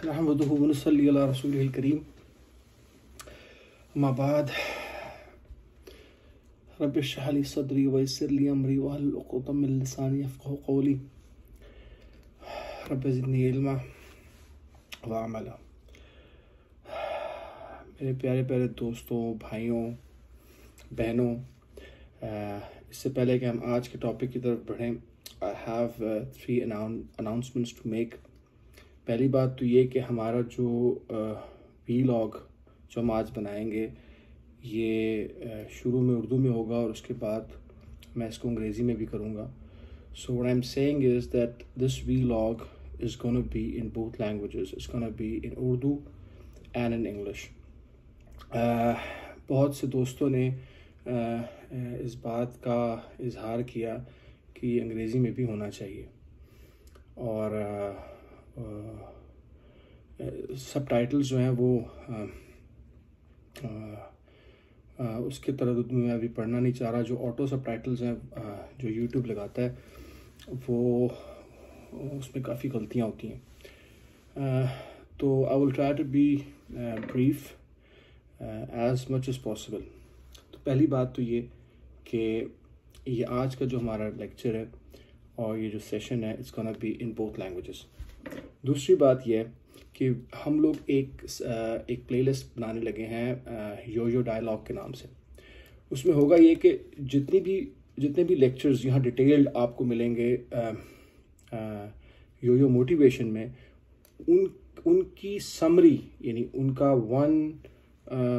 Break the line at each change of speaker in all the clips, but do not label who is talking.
नहमदुहु व नसल्ली अला रसूलिहिल करीम। अम्मा बाद, रब्बि इश्रह ली सदरी व यस्सिर ली अमरी वहलुल उक़दतम मिन लिसानी यफ़क़हू क़ौली। रब्बि ज़िदनी इल्मा व अमला। मेरे प्यारे प्यारे दोस्तों, भाइयों, बहनों, इससे पहले कि हम आज के टॉपिक की तरफ बढ़ें, I have 3 announcements to make. पहली बात तो ये कि हमारा जो वीलॉग जो हम आज बनाएंगे ये शुरू में उर्दू में होगा और उसके बाद मैं इसको अंग्रेज़ी में भी करूँगा। So what I am saying is that this vlog is gonna be in both languages. It's gonna be in Urdu and in English. बहुत से दोस्तों ने इस बात का इजहार किया कि अंग्रेज़ी में भी होना चाहिए और सबटाइटल्स जो हैं वो उसके तरह मैं अभी पढ़ना नहीं चाह रहा। जो ऑटो सबटाइटल्स हैं जो यूट्यूब लगाता है वो उसमें काफ़ी गलतियां होती हैं। तो I will try to be brief as much as possible. तो पहली बात तो ये कि ये आज का जो हमारा लेक्चर है और ये जो सेशन है, it's gonna be in both languages. दूसरी बात यह है कि हम लोग एक प्लेलिस्ट बनाने लगे हैं यो डायलॉग के नाम से। उसमें होगा ये कि जितने भी लेक्चर्स यहाँ डिटेल्ड आपको मिलेंगे यो मोटिवेशन में, उनकी समरी यानी उनका 1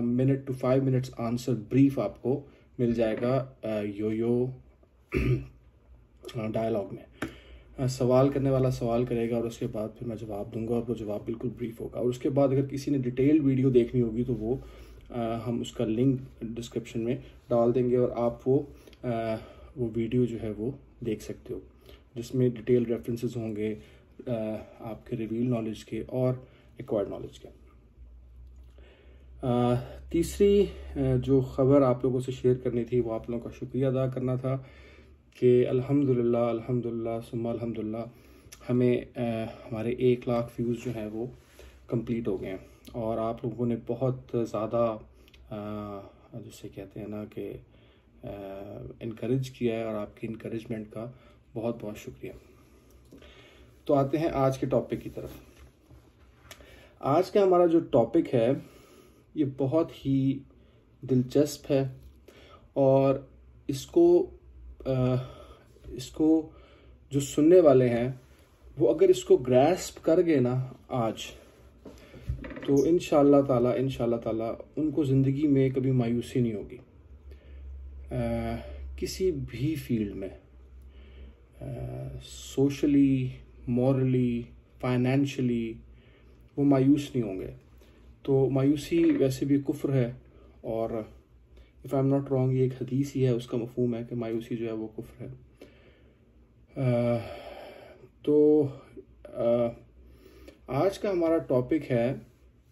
minute to 5 minutes answer brief आपको मिल जाएगा यो डायलॉग में। सवाल करने वाला सवाल करेगा और उसके बाद फिर मैं जवाब दूंगा और वो जवाब बिल्कुल ब्रीफ होगा। और उसके बाद अगर किसी ने डिटेल्ड वीडियो देखनी होगी तो वो हम उसका लिंक डिस्क्रिप्शन में डाल देंगे और आप वो वीडियो जो है वो देख सकते हो, जिसमें डिटेल रेफरेंसेस होंगे आपके रिवील नॉलेज के और एक्वायर्ड नॉलेज के। तीसरी जो ख़बर आप लोगों से शेयर करनी थी वो आप लोगों का शुक्रिया अदा करना था कि अल्हम्दुलिल्लाह सुम्मा अल्हम्दुलिल्लाह हमें हमारे 1 लाख व्यूज़ जो हैं वो कंप्लीट हो गए हैं और आप लोगों ने बहुत ज़्यादा जिसे कहते हैं ना कि इनकरेज किया है और आपकी इनकरेजमेंट का बहुत बहुत शुक्रिया। तो आते हैं आज के टॉपिक की तरफ। आज का हमारा जो टॉपिक है ये बहुत ही दिलचस्प है और इसको जो सुनने वाले हैं वो अगर इसको ग्रैस्प कर गए ना आज, तो इंशाअल्लाह ताला उनको ज़िंदगी में कभी मायूसी नहीं होगी। किसी भी फील्ड में, सोशली, मॉरली, फाइनेंशियली वो मायूस नहीं होंगे। तो मायूसी वैसे भी कुफ्र है और if I am not wrong ये एक हदीस ही है, उसका मफहूम है कि मायूसी जो है वो कुफ्र है। आज का हमारा टॉपिक है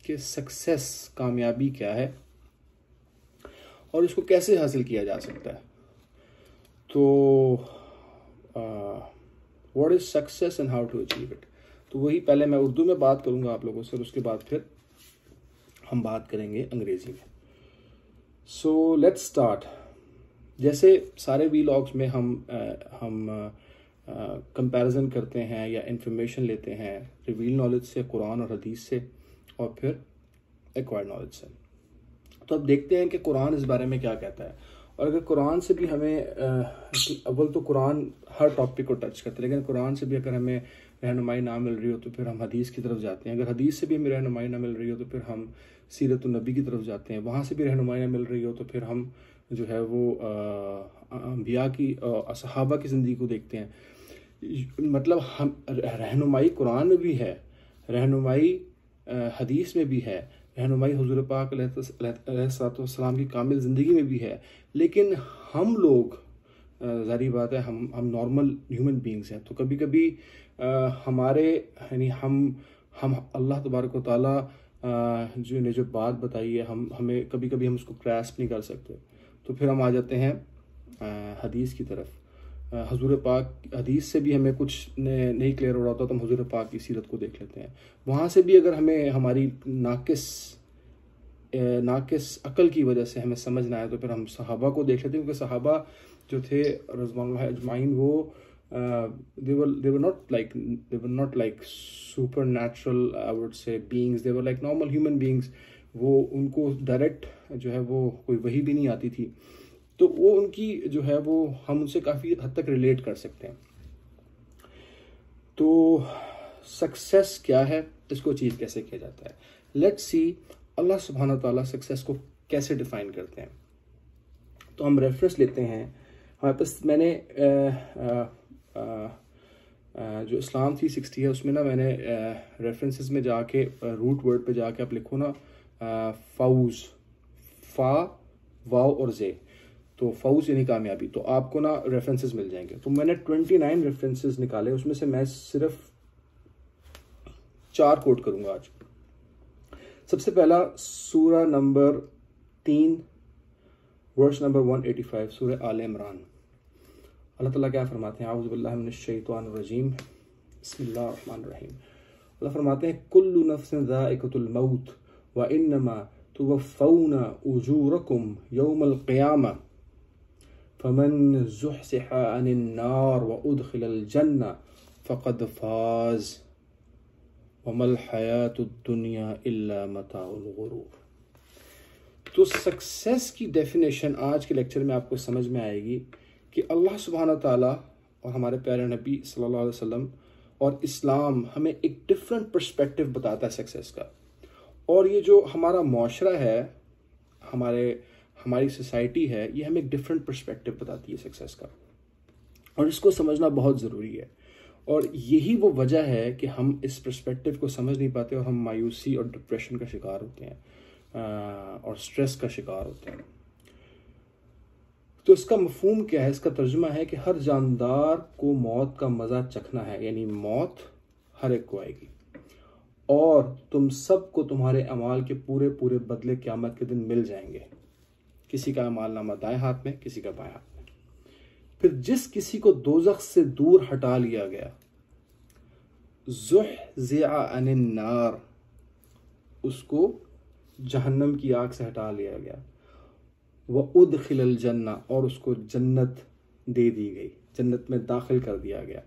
कि सक्सेस, कामयाबी क्या है और इसको कैसे हासिल किया जा सकता है। तो what is success and how to achieve it. तो वही पहले मैं उर्दू में बात करूँगा आप लोगों से और उसके बाद फिर हम बात करेंगे अंग्रेज़ी में। So let's start. जैसे सारे वीलॉग्स में हम कंपैरिजन करते हैं या इंफॉर्मेशन लेते हैं रिवील नॉलेज से, कुरान और हदीस से और फिर एक्वायर्ड नॉलेज से। तो अब देखते हैं कि कुरान इस बारे में क्या कहता है। और अगर कुरान से भी हमें अव्वल तो कुरान हर टॉपिक को टच करता है, लेकिन कुरान से भी अगर हमें रहनुमाई ना मिल रही हो तो फिर हम हदीस की तरफ जाते हैं। अगर हदीस से भी हमें रहनुमाई ना मिल रही हो तो फिर हम सीरत नबी की तरफ जाते हैं। वहाँ से भी रहनुमाई ना मिल रही हो तो फिर हम जो है वो अंबिया की, सहाबा की ज़िंदगी को देखते हैं। मतलब हम रहनुमाई कुरान में भी है, रहनुमाई हदीस में भी है, रहनुमाई हुज़ूर पाक अलैहिस्सलाम की कामिल ज़िंदगी में भी है। लेकिन हम लोग, ज़ाहिर बात है, हम नॉर्मल ह्यूमन बींग्स हैं। तो कभी कभी हमारे यानी हम अल्लाह तबारक व तआला जो बात बताई है हमें कभी कभी हम उसको ग्रास्प नहीं कर सकते। तो फिर हम आ जाते हैं हदीस की तरफ। हुजूर पाक हदीस से भी हमें कुछ नहीं क्लियर हो रहा होता तो हम हुजूर पाक की सीरत को देख लेते हैं। वहाँ से भी अगर हमें हमारी नाकिस अकल की वजह से हमें समझ ना आए तो फिर हम सहाबा को देख लेते हैं, क्योंकि सहाबा जो थे रज़वानुल्लाह अजमाइन वो they were not like supernatural, I would say, beings. They were like normal human beings. वो उनको डायरेक्ट जो है वो कोई वही भी नहीं आती थी, तो वो उनकी जो है वो हम उनसे काफ़ी हद तक रिलेट कर सकते हैं। तो सक्सेस क्या है, इसको अचीव कैसे किया जाता है, लेट्स सी अल्लाह सुब्हानहू ताला सक्सेस को कैसे डिफाइन करते हैं। तो हम रेफरेंस लेते हैं हमारे पास, मैंने जो इस्लाम 360 है उसमें ना मैंने रेफरेंसेस में जाके रूट वर्ड पे जाके आप लिखो ना फाउज, फा वाव और जे, तो फाउज यानी कामयाबी, तो आपको ना रेफरेंसेस मिल जाएंगे। तो मैंने 29 रेफरेंसेस निकाले, उसमें से मैं सिर्फ 4 कोट करूंगा आज। सबसे पहला सूरा नंबर 3 वर्स नंबर 185, सूरह आल इमरान। अल्लाह ताला क्या फरमाते हैं, आऊज़ु बिल्लाहि मिनश शैतानिर रजीम, बिस्मिल्लाहिर रहमानिर रहीम। अल्लाह फरमाते हैं कुल्लु नफ्सिन ज़ाइक़तुल मौत व इन्नमा तुवफ़्फ़ौना उजूरकुम यौमल क़ियामा फमन ज़ुहज़िहा अनिन नार व उदख़िलल जन्नह फ़क़द फ़ाज़ वमल हयातुद दुनिया इल्ला मताउल गुरूर। तो सक्सेस की डेफिनेशन आज के लेक्चर में आपको समझ में आएगी कि अल्लाह सुब्हानहू ताला और हमारे प्यारे नबी सल्लल्लाहु अलैहि वसल्लम और इस्लाम हमें एक डिफरेंट पर्सपेक्टिव बताता है सक्सेस का। और ये जो हमारा माशरा है, हमारी सोसाइटी है, ये हमें एक डिफरेंट पर्सपेक्टिव बताती है सक्सेस का, और इसको समझना बहुत ज़रूरी है। और यही वो वजह है कि हम इस पर्सपेक्टिव को समझ नहीं पाते और हम मायूसी और डिप्रेशन का शिकार होते हैं और स्ट्रेस का शिकार होते हैं। तो इसका मफहूम क्या है, इसका तर्जुमा है कि हर जानदार को मौत का मज़ा चखना है, यानी मौत हर एक को आएगी और तुम सबको तुम्हारे अमाल के पूरे पूरे बदले क़यामत के दिन मिल जाएंगे। किसी का अमाल नामा दाएं हाथ में, किसी का बाएं हाथ में। फिर जिस किसी को दोज़ख से दूर हटा लिया गया, ज़ुहज़िआ अनिन नार, उसको जहन्नम की आग से हटा लिया गया, व उदखिलल जन्ना, और उसको जन्नत दे दी गई, जन्नत में दाखिल कर दिया गया।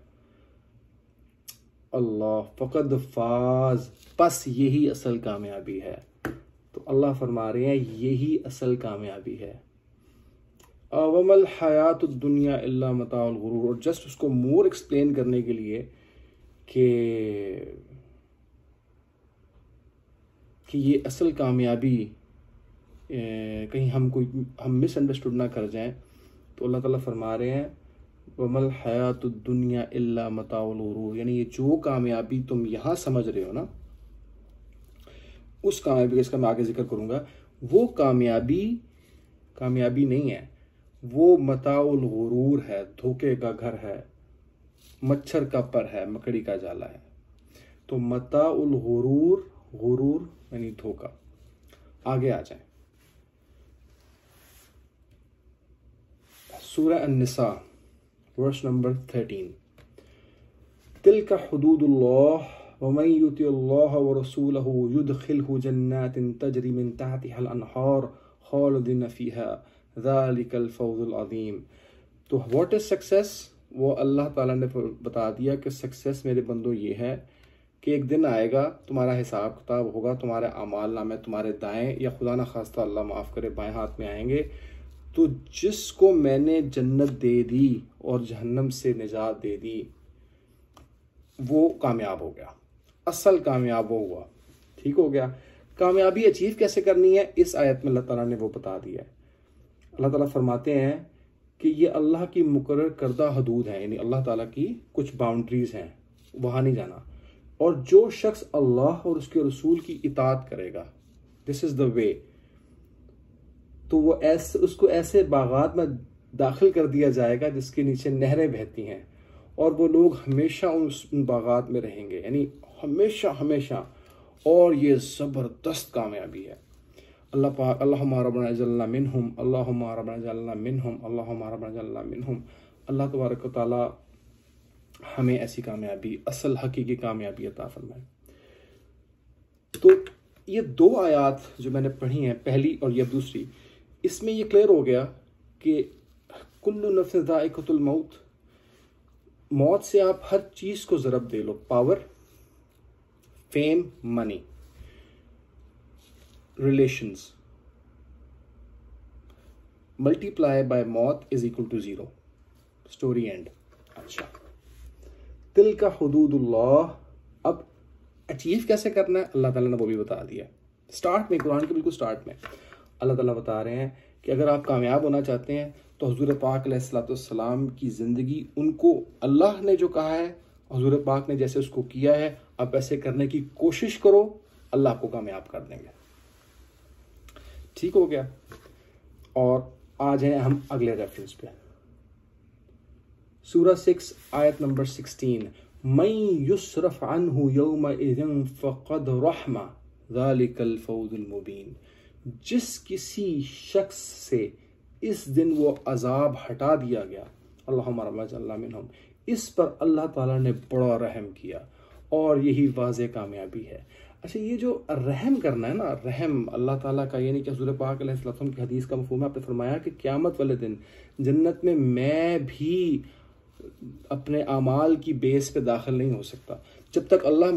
अल्लाह, फ़क़द फ़ाज़, बस यही असल कामयाबी है। तो अल्लाह फरमा रहे हैं यही असल कामयाबी है। वमल हयातुद दुनिया इल्ला मताउल गुरूर, और जस्ट उसको मोर एक्सप्लेन करने के लिए कि ये असल कामयाबी कहीं हम मिसअंडरस्टूड ना कर जाएं, तो अल्लाह ताला फरमा रहे हैं वमल हयातुद दुनिया इल्ला मताउल गुरूर, यानी ये जो कामयाबी तुम यहाँ समझ रहे हो ना, उस कामयाबी का, इसका मैं आगे जिक्र करूँगा, वो कामयाबी नहीं है, वो मताउल गुरूर है, धोखे का घर है, मच्छर का पर है, मकड़ी का जाला है। तो मताउल गुरूर, गुरूर यानी धोखा। आगे आ जाए, सूरह अन-निसा वर्स नंबर 13, तिल्का हुदूदुल्लाह वमन युतिल्लाह व रसूलहु युदखिलहु जन्नातिन तजरी मिन तहतिहल अनहार खालिदीन फीहा ज़ालिकल फौज़ुल अज़ीम। तो व्हाट इज सक्सेस, वो अल्लाह ताला ने बता दिया कि सक्सेस मेरे बंदो ये है कि एक दिन आएगा, तुम्हारा हिसाब किताब होगा, तुम्हारे अमाल नामे तुम्हारे दाएं या खुदा न खास्ता अल्लाह माफ़ करे बाएं हाथ में आएंगे। तो जिसको मैंने जन्नत दे दी और जहन्नम से निजात दे दी, वो कामयाब हो गया, असल कामयाब वो हुआ, ठीक हो गया। कामयाबी अचीव कैसे करनी है, इस आयत में अल्लाह ताला ने वो बता दिया है। अल्लाह ताला फरमाते हैं कि ये अल्लाह की मुकर्रर करदा हदूद है, यानी अल्लाह ताला की कुछ बाउंड्रीज हैं, वहाँ नहीं जाना। और जो शख्स अल्लाह और उसके रसूल की इताअत करेगा, दिस इज द वे, तो वो उसको ऐसे बागात में दाखिल कर दिया जाएगा जिसके नीचे नहरें बहती हैं, और वो लोग हमेशा उन बागात में रहेंगे, यानी हमेशा हमेशा। और ये ज़बरदस्त कामयाबी है। अल्लाह पाक, अल्लाहुम्मा रब्बना जल्लना मिनहुम, अल्लाहुम्मा रब्बना जल्लना मिनहुम, अल्लाहुम्मा रब्बना जल्लना मिनहुम। अल्लाह तबारक व तआला हमें ऐसी कामयाबी, असल हकीकी कामयाबी अता फरमाए। तो ये 2 आयात जो मैंने पढ़ी हैं, पहली और ये दूसरी, इसमें ये क्लियर हो गया कि कुल्लु नफ्सिन ज़ाइक़तुल मौत, मौत से आप हर चीज को ज़रब दे लो, power, fame, money, relations, multiply by मौत is equal to 0, story end. अच्छा, तिल का हुदूदुल्लाह, अब अचीव कैसे करना है अल्लाह ताला ने वो भी बता दिया। स्टार्ट में, कुरान के बिल्कुल स्टार्ट में अल्लाह ताला बता रहे हैं कि अगर आप कामयाब होना चाहते हैं तो हुजूर पाक अलैहिस्सलाम की ज़िंदगी, उनको अल्लाह ने जो कहा है, हुजूर पाक ने जैसे उसको किया है, आप ऐसे करने की कोशिश करो, अल्लाह आपको कामयाब कर देंगे। ठीक हो गया। और आ जाए हम अगले रेफरेंस पे, सूरा 6 आयत नंबर 16, मैं युसरफ अन्हु यौमइज़िन फ़क़द रहमा ज़ालिकल फ़ौज़ुल मुबीन, जिस किसी शख्स से इस दिन वो अजाब हटा दिया गया, अल्लाहुम्मा रब्बना मिनहुम, इस पर अल्लाह ताला ने बड़ा रहम किया और यही वाज़े कामयाबी है। अच्छा, ये जो रहम करना है ना, रहम अल्लाह ताला का, यानी कि हुज़ूर पाक अलैहिस्सलाम की हदीस का मफ़हूम है, आपने फरमाया कि क़यामत वाले दिन जन्नत में मैं भी अपने अमाल की बेस पे दाखिल नहीं हो सकता जब तक अल्लाह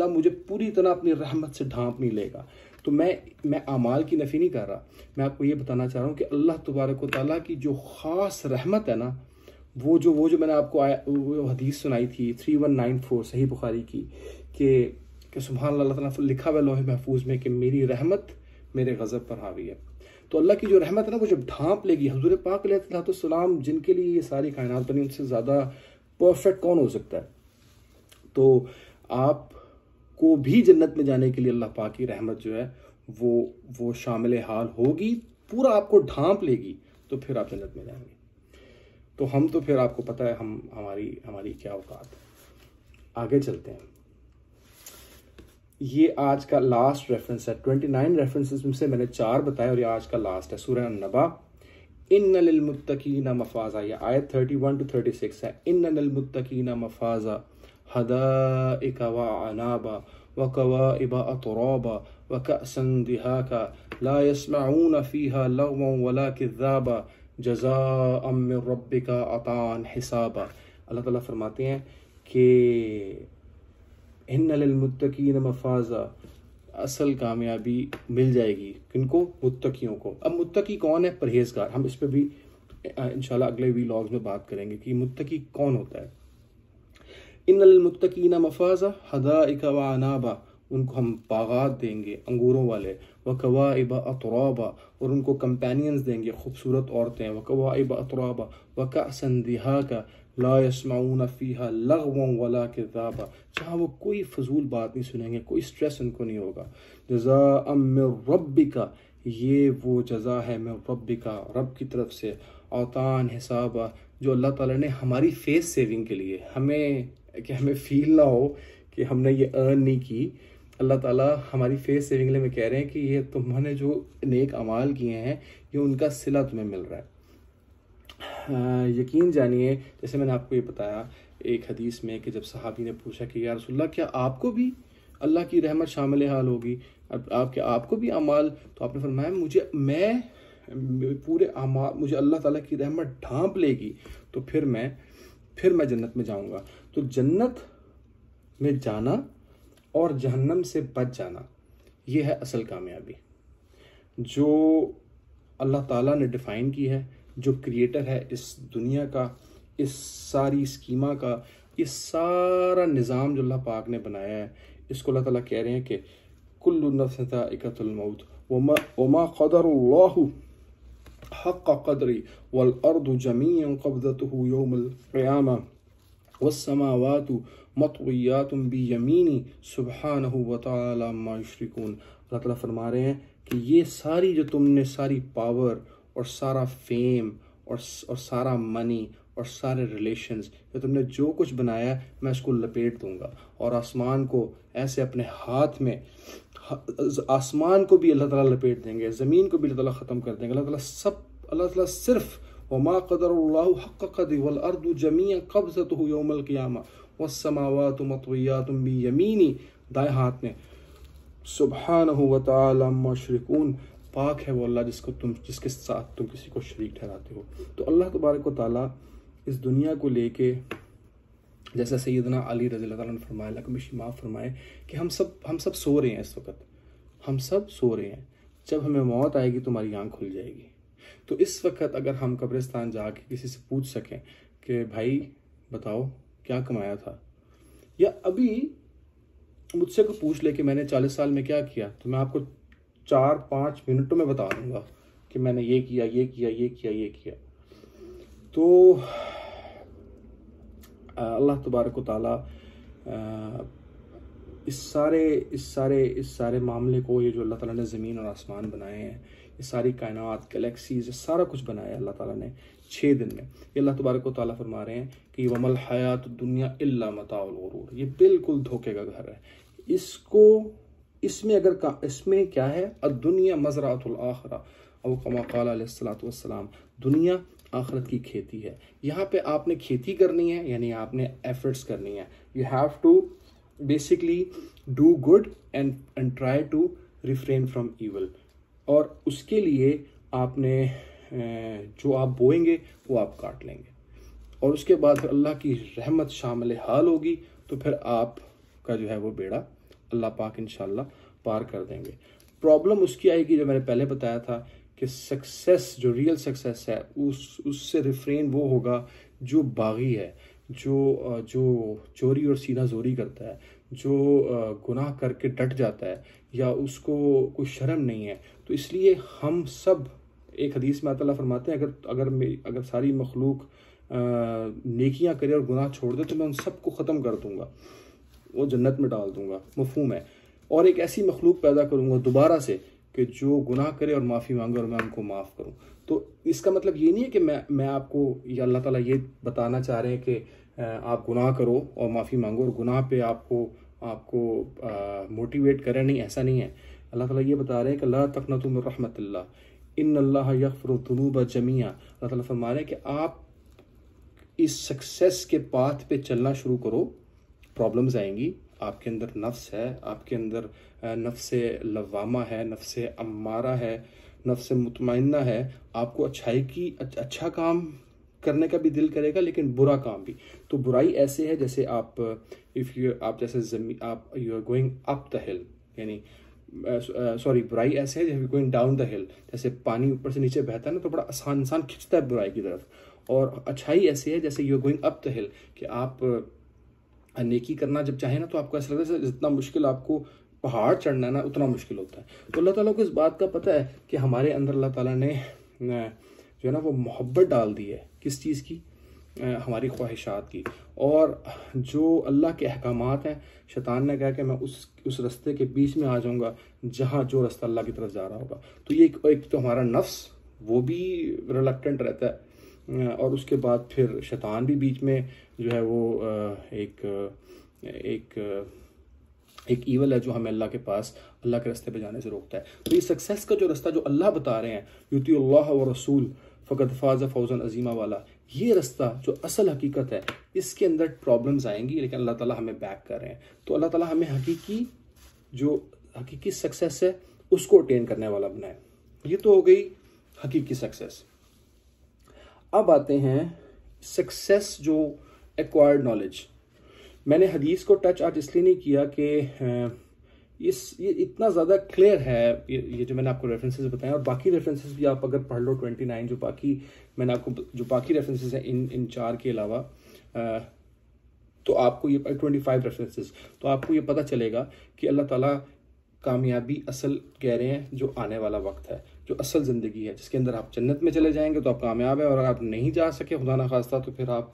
मुझे पूरी तरह अपनी रहमत से ढांप नहीं लेगा। तो मैं अमाल की नफ़ी नहीं कर रहा, मैं आपको ये बताना चाह रहा हूँ कि अल्लाह तबारक व तआला की जो ख़ास रहमत है ना, वो जो मैंने आपको वो हदीस सुनाई थी 3194 सही बुखारी की, कि सुभान अल्लाह ताला लिखा हुआ लौह महफूज में कि मेरी रहमत मेरे गज़ब पर हावी है। तो अल्लाह की जो रहमत है ना, वो जब ढांप लेगी, हुज़ूर पाक अलैहिस्सलाम जिनके लिए ये सारी कायनात बनी, उनसे ज़्यादा परफेक्ट कौन हो सकता है। तो आपको भी जन्नत में जाने के लिए अल्लाह पाक की रहमत जो है वो शामिल हाल होगी, पूरा आपको ढांप लेगी, तो फिर आप जन्नत में जाएंगे। तो हम तो फिर आपको पता है हमारी क्या औकात है। आगे चलते हैं। ये आज का लास्ट रेफरेंस है। 29 रेफरेंसेस में से मैंने 4 बताए और ये आज का लास्ट है, सूरह अन-नबा। इन्ना लिल मुत्तकीना मफाजा, ये आयत 31 to 36 है। इन्ना लिल मुत्तकीना मफाजा हदाइका व अनाबा व कवाइबा अतराबा व कअसन दिहाका ला यस्मऊन फीहा लगवन वला किज़ाबा जज़ाअम मिन रब्बिका अतान हिसाबा। अल्लाह ताला फरमाते हैं कि इन्ना लिल मुत्तकीन मफाजा, असल कामयाबी मिल जाएगी किनको? मुत्तकियों को। अब मुत्तकी कौन है? परहेजगार। हम इस पर भी इंशाल्लाह अगले व्लॉग्स में बात करेंगे कि मुत्तकी कौन होता है। इन्ना लिल मुत्तकीन मफाजा हदाइका व अनाबा, उनको हम बागात देंगे अंगूरों वाले, व कवाइब अतराबा, और उनको कंपेनियंस देंगे खूबसूरत औरतें, व कवाइब अतराबा व कअसन दिहाका ला यस्मऊन फीहा लगवन वला किज़ाबा, जहाँ वो कोई फजूल बात नहीं सुनेंगे, कोई स्ट्रेस उनको नहीं होगा। जज़ाअम मिन रब्बिका, ये वो जज़ा है मिन रब्बिका, रब की तरफ से, औतान हिसाबा, जो अल्लाह ताला ने हमारी फेस सेविंग के लिए, हमें फील ना हो कि हमने ये अर्न नहीं की, अल्लाह ताला हमारी फेस सेविंग के लिए में कह रहे हैं कि ये तुमने जो नेक अमाल किए हैं, ये उनका सिला तुम्हें मिल रहा है। यकीन जानिए, जैसे मैंने आपको ये बताया एक हदीस में कि जब सहाबी ने पूछा कि या रसूलल्लाह, क्या आपको भी अल्लाह की रहमत शामिल हाल होगी, अब आपको भी अमाल? तो आपने फरमाया मैं पूरे अमाल, मुझे अल्लाह ताला की रहमत ढांप लेगी, तो फिर मैं जन्नत में जाऊंगा। तो जन्नत में जाना और जहन्नम से बच जाना, ये है असल कामयाबी जो अल्लाह ताला ने डिफ़ाइन की है, जो क्रिएटर है इस दुनिया का, इस सारी स्कीमा का, इस सारा निज़ाम जो अल्लाह पाक ने बनाया है, इसको अल्लाह ताला कह रहे हैं कि कुल्लु नफ्सिन ज़ाइक़तुल मौत वमा क़दरुल्लाहु हक़्क़ क़द्री वल अर्दु जमीअन क़ब्ज़तुहु यौमल क़ियामा वस्समावातु मत्वियातुम बियमीनी सुब्हानहु व तआला अम्मा युश्रिकून। अल्लाह ताला फरमा रहे हैं कि ये सारी जो तुमने सारी पावर और सारा फेम और सारा मनी और सारे रिलेशंस, जो तुमने जो कुछ बनाया है, मैं उसको लपेट दूंगा और आसमान को ऐसे अपने हाथ में, आसमान को भी अल्लाह ताला लपेट देंगे, ज़मीन को भी अल्लाह ताला ख़त्म कर देंगे। अल्लाह ताला सिर्फ वमा क़दरुल्लाहु हक़्क़ क़द्रिही वल अर्दु जमीअन क़ब्ज़तुहु यौमल क़ियामा वस्समावातु मत्विय्यातुन बियमीनी, दाएं हाथ में। सुब्हानहु व तआला अम्मा युश्रिकून, पाक है वो अल्लाह जिसके साथ तुम किसी को शरीक ठहराते हो। तो अल्लाह तबारक व तआला इस दुनिया को लेके, जैसा सैयदना अली रज़ी अल्लाह ताला ने फरमाया, अल्लाह को मिशी माफ़ फरमाए, कि हम सब सो रहे हैं इस वक्त, हम सब सो रहे हैं। जब हमें मौत आएगी तुम्हारी आँख खुल जाएगी। तो इस वक्त अगर हम कब्रिस्तान जाके किसी से पूछ सकें कि भाई बताओ क्या कमाया था, या अभी मुझसे को पूछ ले कि मैंने 40 साल में क्या किया, तो मैं आपको 4-5 मिनटों में बता दूंगा कि मैंने ये किया, ये किया, ये किया, ये किया। तो अल्लाह तबारक व तआला इस सारे मामले को, ये जो अल्लाह ताला ने ज़मीन और आसमान बनाए हैं, ये सारी कायनात, गैलेक्सीज, सारा कुछ बनाया है अल्लाह ताला ने 6 दिन में। ये अल्लाह तबारक व तआला फरमा रहे हैं कि वमल हयात दुनिया इल्ला मताउल गुरूर, ये बिल्कुल धोखे का घर है। इसमें क्या है, अद्दुनिया मज़राअतुल आखिरा औ कमा क़ाल अलैहिस्सलातु वस्सलाम, दुनिया आखिरत की खेती है। यहाँ पे आपने खेती करनी है, यानी आपने एफर्ट्स करनी है। You have to basically do good and try to refrain from evil, और उसके लिए आपने जो आप बोएंगे वो आप काट लेंगे, और उसके बाद फिर अल्लाह की रहमत शामिल हाल होगी, तो फिर आपका जो है वो बेड़ा अल्लाह पाक इंशाल्लाह पार कर देंगे। प्रॉब्लम उसकी आएगी जो मैंने पहले बताया था कि सक्सेस, जो रियल सक्सेस है, उससे रिफ्रेन वो होगा जो बागी है, जो चोरी और सीना जोरी करता है, जो गुनाह करके डट जाता है, या उसको कोई शर्म नहीं है। तो इसलिए हम सब, एक हदीस में अल्लाह फरमाते हैं, अगर सारी मखलूक नेकियां करे और गुनाह छोड़ दे तो मैं उन सबको ख़त्म कर दूंगा, वो जन्नत में डाल दूंगा, मफहूम है। और एक ऐसी मखलूक पैदा करूंगा दोबारा से कि जो गुनाह करे और माफ़ी मांगे और मैं उनको माफ़ करूं। तो इसका मतलब ये नहीं है कि मैं आपको, या अल्लाह ताला ये बताना चाह रहे हैं कि आप गुनाह करो और माफ़ी मांगो और गुनाह पे आपको मोटिवेट करें, नहीं, ऐसा नहीं है। अल्लाह ताला ये बता रहे हैं कि ला तक़नतू मिन रहमतिल्लाह इन्नल्लाह यग़फ़िरुज़्ज़ुनूब जमीआ। अल्लाह ताला फरमा रहे हैं कि आप इस सक्सेस के पाथ पे चलना शुरू करो। प्रॉब्लम्स आएंगी, आपके अंदर नफ्स है, आपके अंदर नफ्स लवामा है, नफ्स अम्मारा है, नफ्स मुतमइन्ना है। आपको अच्छा काम करने का भी दिल करेगा, लेकिन बुरा काम भी। तो बुराई ऐसे है जैसे आप you are going up the hill, यानी बुराई ऐसे है जैसे गोइंग डाउन द हिल, जैसे पानी ऊपर से नीचे बहता है ना, तो बड़ा आसान इंसान खिंचता है बुराई की तरफ। और अच्छाई ऐसे है जैसे you are going up the hill, कि आप नेकी करना जब चाहे ना, तो आपको ऐसा लगता है जितना मुश्किल आपको पहाड़ चढ़ना है ना, उतना मुश्किल होता है। तो अल्लाह ताला को इस बात का पता है कि हमारे अंदर अल्लाह ताला ने जो है ना वो मोहब्बत डाल दी है, किस चीज़ की, हमारी ख्वाहिशात की। और जो अल्लाह के अहकामात हैं, शैतान ने कहा कि मैं उस रास्ते के बीच में आ जाऊंगा जहाँ जो रास्ता अल्लाह की तरफ जा रहा होगा। तो ये एक तो हमारा नफ्स वो भी रिलक्टेंट रहता है, और उसके बाद फिर शैतान भी बीच में जो है वो एक ईवल है जो हमें अल्लाह के पास, अल्लाह के रास्ते पे जाने से रोकता है। तो ये सक्सेस का जो रास्ता जो अल्लाह बता रहे हैं, युतिउल्लाह व रसूल फ़क़द फ़ाज़ फ़ौज़न अज़ीमा वाला, ये रास्ता जो असल हकीकत है, इसके अंदर प्रॉब्लम्स आएंगी, लेकिन अल्लाह ताला हमें बैक कर रहे हैं। तो अल्लाह ताला हमें हकीकी सक्सेस है उसको अटेन करने वाला बनाए। ये तो हो गई हकीकी सक्सेस। अब आते हैं सक्सेस जो एक्वायर्ड नॉलेज। मैंने हदीस को टच आज इसलिए नहीं किया कि ये इतना ज़्यादा क्लियर है, ये जो मैंने आपको रेफरेंसेस बताए, और बाकी रेफरेंसेस भी आप अगर पढ़ लो 29 जो बाकी मैंने आपको जो बाकी रेफरेंसेस हैं इन 4 के अलावा, तो आपको ये 25 रेफरेंसेस, तो आपको ये पता चलेगा कि अल्लाह ताला कामयाबी असल कह रहे हैं जो आने वाला वक्त है, जो असल ज़िंदगी है, जिसके अंदर आप जन्नत में चले जाएंगे तो आप कामयाब है, और अगर आप नहीं जा सके खुदा ना खास्ता तो फिर आप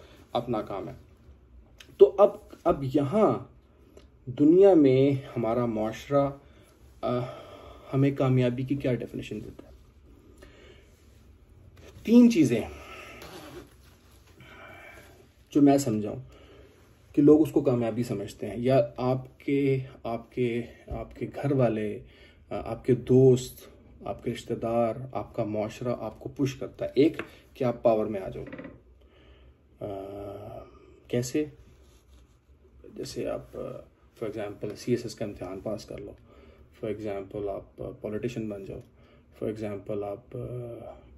नाकाम है। तो अब यहाँ दुनिया में हमारा मुआशरा हमें कामयाबी की क्या डेफिनेशन देता है? 3 चीज़ें जो मैं समझाऊं कि लोग उसको कामयाबी समझते हैं, या आपके घर वाले, आपके दोस्त, आपके रिश्तेदार, आपका माशरा आपको पुश करता है एक कि आप पावर में आ जाओ। कैसे? जैसे आप फॉर एग्ज़ाम्पल CSS का इम्तिहान पास कर लो, फॉर एग्ज़ाम्पल आप पॉलिटिशियन बन जाओ, फॉर एग्ज़ाम्पल आप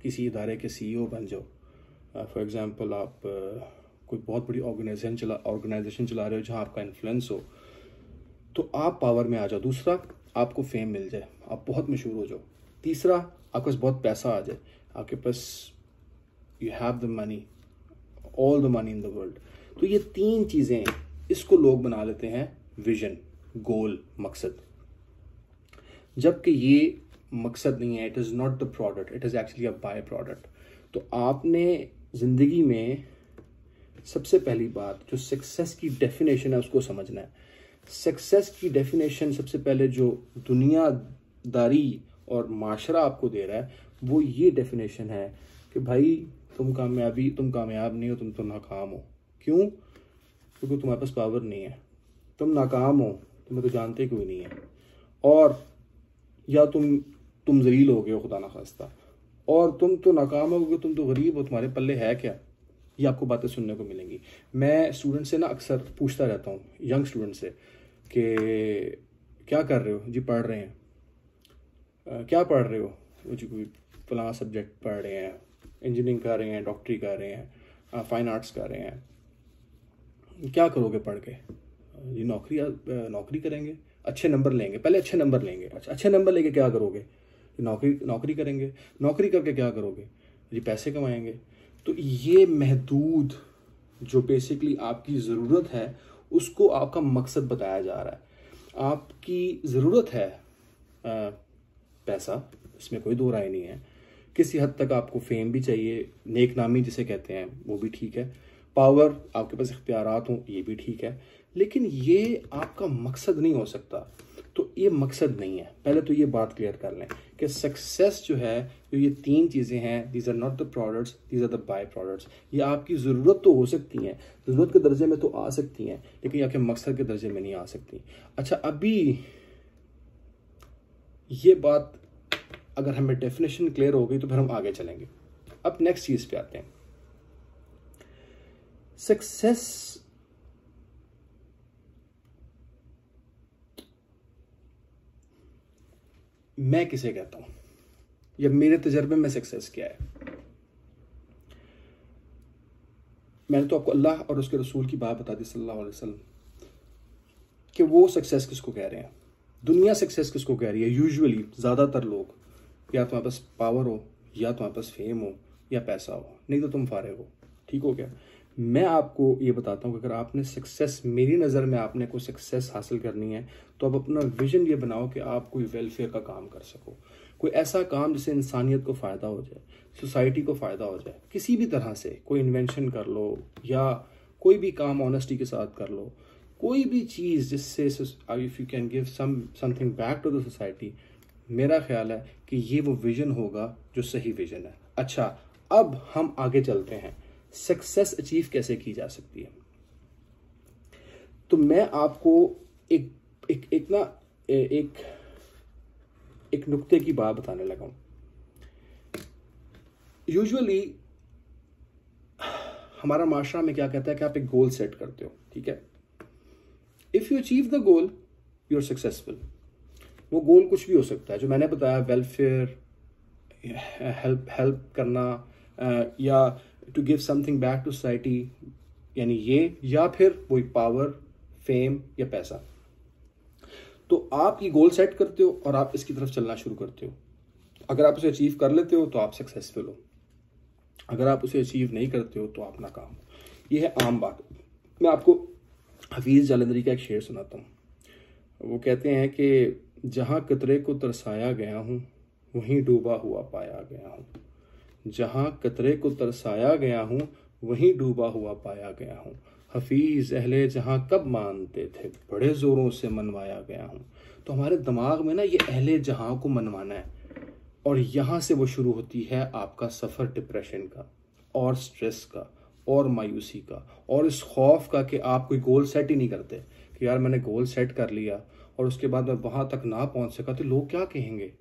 किसी इदारे के CEO बन जाओ, फॉर एग्ज़ाम्पल आप कोई बहुत बड़ी ऑर्गेनाइजेशन चला रहे हो जहाँ आपका इन्फ्लुएंस हो, तो आप पावर में आ जाओ। दूसरा, आपको फेम मिल जाए, आप बहुत मशहूर हो जाओ। तीसरा, आपके पास बहुत पैसा आ जाए, आपके पास you have the money, all the money in the world. तो ये 3 चीज़ें, इसको लोग बना लेते हैं विजन, गोल, मकसद, जबकि ये मकसद नहीं है। It is not the product, it is actually a by product. तो आपने ज़िंदगी में सबसे पहली बात, जो सक्सेस की डेफिनेशन है उसको समझना है। सक्सेस की डेफिनेशन सबसे पहले जो दुनियादारी और माशरा आपको दे रहा है वो ये डेफिनेशन है कि भाई तुम कामयाब नहीं हो, तुम तो नाकाम हो। क्यों? क्योंकि तुम्हारे पास पावर नहीं है, तुम नाकाम हो, तुम्हें तो जानते कोई नहीं है, और या तुम जलील हो गए हो खुदा ना खास्ता, और तुम तो नाकाम हो क्योंकि तुम तो गरीब हो, तुम्हारे पल्ले है क्या। ये आपको बातें सुनने को मिलेंगी। मैं स्टूडेंट से ना अक्सर पूछता रहता हूँ, यंग स्टूडेंट से, कि क्या कर रहे हो जी? पढ़ रहे हैं। क्या पढ़ रहे हो? वो जी कोई फलां सब्जेक्ट पढ़ रहे हैं, इंजीनियरिंग कर रहे हैं, डॉक्टरी कर रहे हैं, फाइन आर्ट्स कर रहे हैं। क्या करोगे पढ़ के? जी नौकरी करेंगे, अच्छे नंबर लेंगे, पहले अच्छे नंबर लेंगे। अच्छा, अच्छे नंबर लेके क्या करोगे? नौकरी करेंगे। नौकरी करके क्या करोगे? जी पैसे कमाएंगे। तो ये महदूद जो बेसिकली आपकी ज़रूरत है उसको आपका मकसद बताया जा रहा है। आपकी ज़रूरत है पैसा, इसमें कोई दो राय नहीं है। किसी हद तक आपको फेम भी चाहिए, नेक नामी जिसे कहते हैं, वो भी ठीक है। पावर, आपके पास इख्तियारात हों, ये भी ठीक है। लेकिन ये आपका मकसद नहीं हो सकता। तो ये मकसद नहीं है। पहले तो ये बात क्लियर कर लें कि सक्सेस जो है, जो ये 3 चीज़ें हैं, these are not the products, these are the by products. ये आपकी ज़रूरत तो हो सकती हैं, ज़रूरत के दर्जे में तो आ सकती हैं, लेकिन आपके मकसद के दर्जे में नहीं आ सकती। अच्छा, अभी ये बात अगर हमें डेफिनेशन क्लियर हो गई तो फिर हम आगे चलेंगे। अब नेक्स्ट चीज़ पे आते हैं। सक्सेस मैं किसे कहता हूं, या मेरे तजर्बे में सक्सेस क्या है? मैंने तो आपको अल्लाह और उसके रसूल की बात बता दी सल्लल्लाहु अलैहि वसल्लम, कि वो सक्सेस किसको कह रहे हैं, दुनिया सक्सेस किसको कह रही है। यूजुअली ज़्यादातर लोग, या तुम्हारे पास पावर हो, या तुम्हारे पास फेम हो, या पैसा हो, नहीं तो तुम फारिग हो। ठीक हो गया? मैं आपको ये बताता हूँ कि अगर आपने सक्सेस, मेरी नज़र में आपने कोई सक्सेस हासिल करनी है तो आप अपना विजन ये बनाओ कि आप कोई वेलफेयर का काम कर सको, कोई ऐसा काम जिससे इंसानियत को फ़ायदा हो जाए, सोसाइटी को फ़ायदा हो जाए, किसी भी तरह से। कोई इन्वेंशन कर लो, या कोई भी काम ऑनेस्टी के साथ कर लो, कोई भी चीज़ जिससे if you can give something back to the society, मेरा ख्याल है कि ये वो विजन होगा जो सही विजन है। अच्छा, अब हम आगे चलते हैं, सक्सेस अचीव कैसे की जा सकती है। तो मैं आपको एक नुक्ते की बात बताने लगा हूं। यूजुअली हमारा माशरा में क्या कहता है कि आप एक गोल सेट करते हो, ठीक है। If you achieve the goal, you are successful. वो गोल कुछ भी हो सकता है, जो मैंने बताया, वेलफेयर, हेल्प करना, या to give something back to society, यानी ये, या फिर वही पावर, फेम या पैसा। तो आप ये गोल सेट करते हो और आप इसकी तरफ चलना शुरू करते हो। अगर आप उसे अचीव कर लेते हो तो आप सक्सेसफुल हो, अगर आप उसे अचीव नहीं करते हो तो आप नाकाम हो। ये है आम बात। मैं आपको हफीज़ जालंधरी का एक शेर सुनाता हूँ। वो कहते हैं कि जहाँ कतरे को तरसाया गया हूँ, वहीं डूबा हुआ पाया गया हूँ। जहाँ कतरे को तरसाया गया हूँ, वहीं डूबा हुआ पाया गया हूँ। हफीज़ अहले जहाँ कब मानते थे, बड़े ज़ोरों से मनवाया गया हूँ। तो हमारे दिमाग में ना ये अहले जहाँ को मनवाना है, और यहाँ से वो शुरू होती है आपका सफ़र डिप्रेशन का, और स्ट्रेस का, और मायूसी का, और इस खौफ का कि आप कोई गोल सेट ही नहीं करते कि यार मैंने गोल सेट कर लिया और उसके बाद मैं वहाँ तक ना पहुँच सका तो लोग क्या कहेंगे,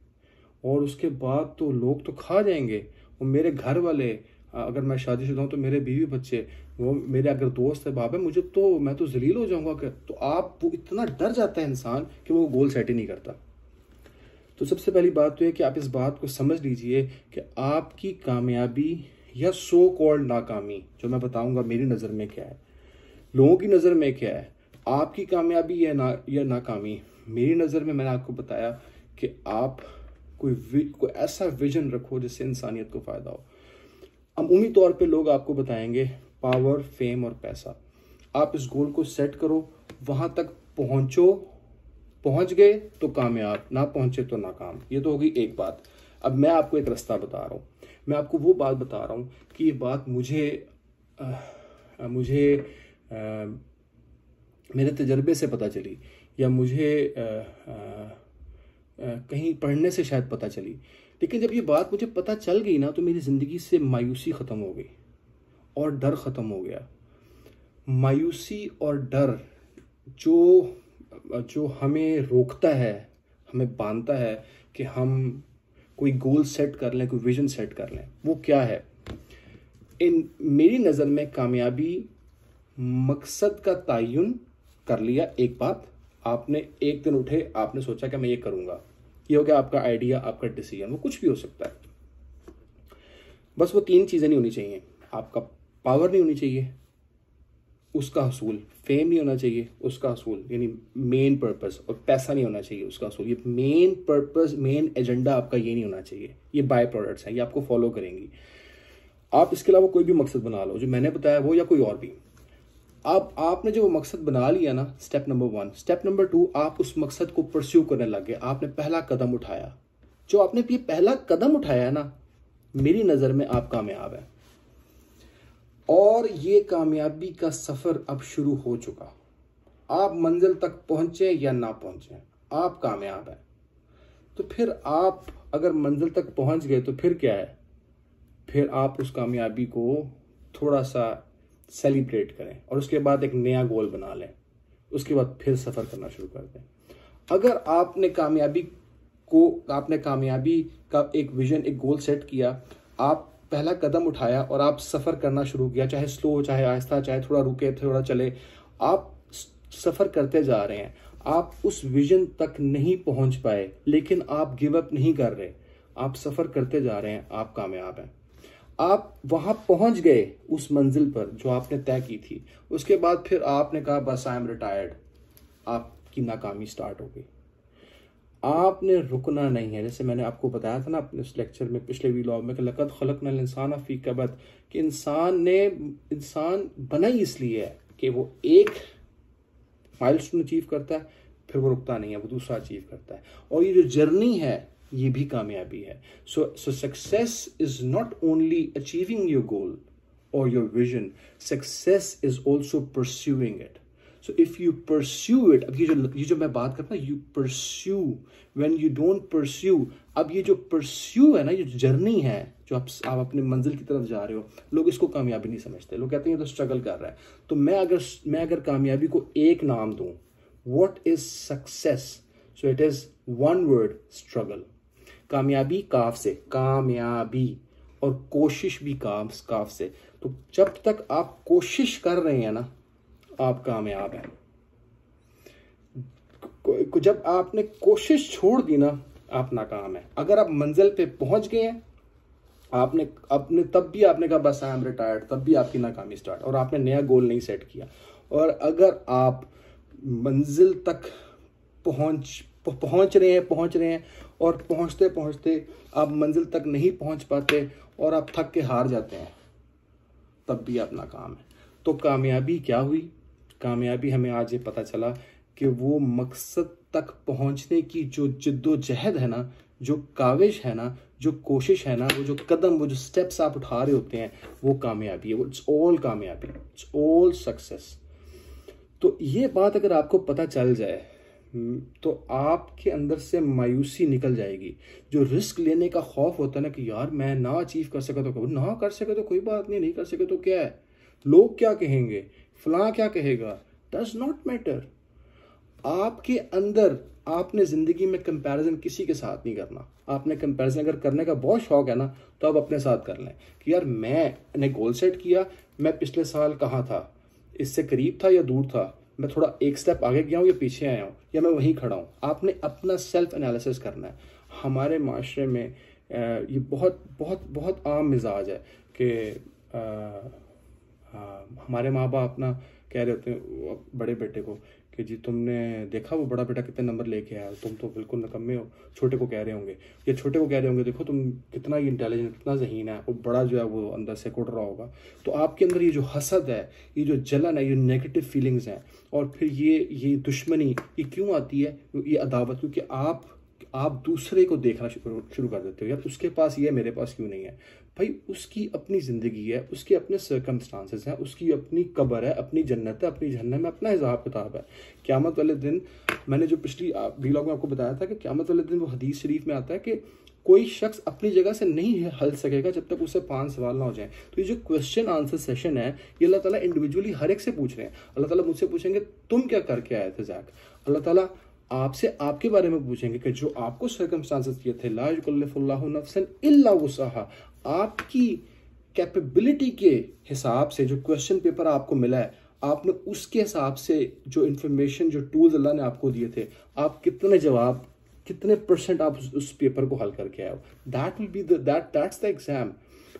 और उसके बाद तो लोग तो खा जाएंगे। वो मेरे घर वाले, अगर मैं शादीशुदा हूँ तो मेरे बीवी बच्चे, वो मेरे अगर दोस्त है बाप है, मुझे तो मैं तो जलील हो जाऊंगा। तो आप वो इतना डर जाता है इंसान कि वो गोल सेट ही नहीं करता। तो सबसे पहली बात तो है कि आप इस बात को समझ लीजिए कि आपकी कामयाबी या सो कॉल्ड नाकामी, जो मैं बताऊंगा मेरी नज़र में क्या है, लोगों की नज़र में क्या है, आपकी कामयाबी या नाकामी मेरी नज़र में, मैंने आपको बताया कि आप कोई ऐसा विजन रखो जिससे इंसानियत को फ़ायदा हो। अमूमी तौर पे लोग आपको बताएंगे पावर, फेम और पैसा। आप इस गोल को सेट करो, वहाँ तक पहुँचो, पहुँच गए तो कामयाब, ना पहुँचे तो नाकाम। ये तो होगी एक बात। अब मैं आपको एक रास्ता बता रहा हूँ, मैं आपको वो बात बता रहा हूँ कि ये बात मेरे तजर्बे से पता चली, या मुझे कहीं पढ़ने से शायद पता चली। लेकिन जब ये बात मुझे पता चल गई ना, तो मेरी ज़िंदगी से मायूसी ख़त्म हो गई और डर ख़त्म हो गया। मायूसी और डर जो हमें रोकता है, हमें बांधता है कि हम कोई गोल सेट कर लें, कोई विजन सेट कर लें, वो क्या है? मेरी नज़र में कामयाबी मकसद का तयन कर लिया। एक बात, आपने एक दिन उठे, आपने सोचा कि मैं ये करूँगा, ये हो गया आपका आइडिया, आपका डिसीजन। वो कुछ भी हो सकता है, बस वो 3 चीज़ें नहीं होनी चाहिए। आपका पावर नहीं होनी चाहिए, उसका हसूल, फेम नहीं होना चाहिए, उसका हसूल यानी मेन पर्पस, और पैसा नहीं होना चाहिए, उसका हसूल। ये मेन पर्पस, मेन एजेंडा आपका ये नहीं होना चाहिए। ये बाय प्रोडक्ट्स हैं, ये आपको फॉलो करेंगी। आप इसके अलावा कोई भी मकसद बना लो, जो मैंने बताया वो, या कोई और भी। आपने जो वो मकसद बना लिया ना, स्टेप नंबर 1, स्टेप नंबर 2, आप उस मकसद को परस्यू करने लगे। आपने पहला कदम उठाया। जो आपने ये पहला कदम उठाया है ना, मेरी नज़र में आप कामयाब है। और ये कामयाबी का सफ़र अब शुरू हो चुका। आप मंजिल तक पहुँचे या ना पहुँचे, आप कामयाब हैं। तो फिर आप अगर मंजिल तक पहुँच गए तो फिर क्या है? फिर आप उस कामयाबी को थोड़ा सा सेलिब्रेट करें और उसके बाद एक नया गोल बना लें। उसके बाद फिर सफ़र करना शुरू कर दें। अगर आपने कामयाबी का एक विजन, एक गोल सेट किया, आप पहला कदम उठाया और आप सफ़र करना शुरू किया, चाहे स्लो, चाहे आहिस्ता, चाहे थोड़ा रुके, थोड़ा चले, आप सफ़र करते जा रहे हैं। आप उस विजन तक नहीं पहुंच पाए, लेकिन आप गिव अप नहीं कर रहे, आप सफ़र करते जा रहे हैं, आप कामयाब हैं। आप वहां पहुंच गए उस मंजिल पर जो आपने तय की थी। उसके बाद फिर आपने कहा बस आई एम रिटायर्ड, आपकी नाकामी स्टार्ट हो गई। आपने रुकना नहीं है। जैसे मैंने आपको बताया था ना अपने उस लेक्चर में, पिछले व्लॉग में, कि लक़द ख़लक़नल इंसान फ़ी कबद, कि इंसान बना ही इसलिए है कि वो एक माइलस्टोन अचीव करता है, फिर वो रुकता नहीं है, वो दूसरा अचीव करता है। और ये जो जर्नी है, ये भी कामयाबी है। So success is not only achieving your goal और your vision, success is also pursuing it. So if you pursue it, अब ये जो मैं बात करता हूँ, you pursue, when you don't pursue. अब ये जो परस्यू है ना, ये जर्नी है, जो आप अपने मंजिल की तरफ जा रहे हो, लोग इसको कामयाबी नहीं समझते। लोग कहते हैं ये तो स्ट्रगल कर रहा है। तो मैं अगर कामयाबी को एक नाम दूं, what is success? So it is one word, struggle. कामयाबी काफ से, कामयाबी, और कोशिश भी काफ से। तो जब तक आप कोशिश कर रहे हैं ना, आप कामयाब हैं। जब आपने कोशिश छोड़ दी ना, आप नाकाम हैं। अगर आप मंजिल पे पहुंच गए हैं, तब भी आपने कहा बस आई एम रिटायर्ड, तब भी आपकी नाकामी स्टार्ट, और आपने नया गोल नहीं सेट किया। और अगर आप मंजिल तक पहुंच रहे हैं और पहुंचते पहुंचते आप मंजिल तक नहीं पहुंच पाते और आप थक के हार जाते हैं, तब भी आप नाकाम हैं। तो कामयाबी क्या हुई? कामयाबी हमें आज ये पता चला कि वो मकसद तक पहुंचने की जो जिद्दोजहद है ना, जो काविश है ना, जो कोशिश है ना, वो जो कदम, वो जो स्टेप्स आप उठा रहे होते हैं, वो कामयाबी है। वो इट्स ऑल कामयाबी, इट्स ऑल सक्सेस। तो ये बात अगर आपको पता चल जाए तो आपके अंदर से मायूसी निकल जाएगी। जो रिस्क लेने का खौफ होता है ना, कि यार मैं ना अचीव कर सका तो ना कर सके तो कोई बात नहीं कर सके तो क्या है, लोग क्या कहेंगे, फलां क्या कहेगा, डज नॉट मैटर। आपके अंदर आपने ज़िंदगी में कंपैरिजन किसी के साथ नहीं करना। आपने कंपैरिजन अगर करने का बहुत शौक है ना, तो आप अपने साथ कर लें कि यार मैंने गोल सेट किया, मैं पिछले साल कहाँ था, इससे करीब था या दूर था, मैं थोड़ा एक स्टेप आगे गया हूँ या पीछे आया हूँ, या मैं वहीं खड़ा हूँ। आपने अपना सेल्फ एनालिसिस करना है। हमारे माशरे में ये बहुत बहुत बहुत आम मिजाज है कि हमारे माँ बाप ना कह रहे होते हैं बड़े बेटे को कि जी तुमने देखा वो बड़ा बेटा कितने नंबर लेके आया, तुम तो बिल्कुल निकम्मे हो। छोटे को कह रहे होंगे, या छोटे को कह रहे होंगे देखो तुम कितना ही इंटेलिजेंट, कितना ज़हीन है। वो बड़ा जो है वो अंदर से कुट रहा होगा। तो आपके अंदर ये जो हसद है, ये जो जलन है, ये नेगेटिव फीलिंग्स हैं, और फिर ये दुश्मनी, ये क्यों आती है, ये अदावत, क्योंकि आप दूसरे को देखना शुरू कर देते हो, यार उसके पास ये है, मेरे पास क्यों नहीं है। भाई उसकी अपनी ज़िंदगी है, उसके अपने सर्कमस्टांसेस हैं, उसकी अपनी कब्र है, अपनी जन्नत है, अपनी जहन्नम है, अपना हिसाब किताब है। क़यामत वाले दिन, मैंने जो पिछली व्लॉग में आपको बताया था कि क़यामत वाले दिन वो हदीस शरीफ में आता है कि कोई शख्स अपनी जगह से नहीं हल सकेगा जब तक उससे 5 सवाल ना हो जाए। तो ये जो क्वेश्चन आंसर सेशन है, ये अल्लाह ताला इंडिविजुअली हर एक से पूछ रहे हैं। अल्लाह ताला मुझसे पूछेंगे तुम क्या करके आए थे ज़ैक। अल्लाह ताला आपसे आपके बारे में पूछेंगे कि जो आपको सर्कमस्टांसेस दिए थे, ला युकल्लिफुल्लाहु नफ्सन इल्ला वुसअहा, आपकी कैपेबिलिटी के हिसाब से जो क्वेश्चन पेपर आपको मिला है, आपने उसके हिसाब से जो इंफॉर्मेशन, जो टूल्स अल्लाह ने आपको दिए थे, आप कितने परसेंट आप उस पेपर को हल करके आए हो। That will be that's the exam.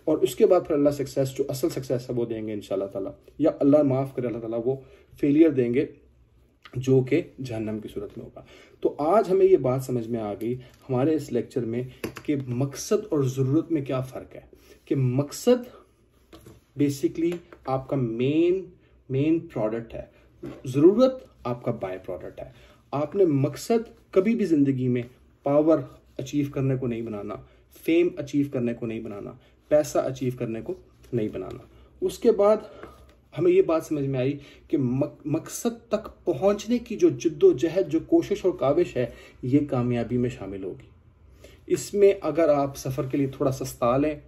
और उसके बाद फिर अल्लाह सक्सेस, जो असल सक्सेस है वो देंगे इंशाल्लाह ताला, या अल्लाह माफ़ करे अल्लाह ताला, वो फेलियर देंगे जो कि जहन्नम की सूरत में होगा। तो आज हमें ये बात समझ में आ गई हमारे इस लेक्चर में कि मकसद और ज़रूरत में क्या फ़र्क है। कि मकसद बेसिकली आपका मेन प्रोडक्ट है, ज़रूरत आपका बाय प्रोडक्ट है। आपने मकसद कभी भी ज़िंदगी में पावर अचीव करने को नहीं बनाना, फेम अचीव करने को नहीं बनाना, पैसा अचीव करने को नहीं बनाना। उसके बाद हमें ये बात समझ में आई कि मकसद तक पहुंचने की जो जिद्दोजहद, जो कोशिश और काविश है, ये कामयाबी में शामिल होगी। इसमें अगर आप सफ़र के लिए थोड़ा सस्ता लें,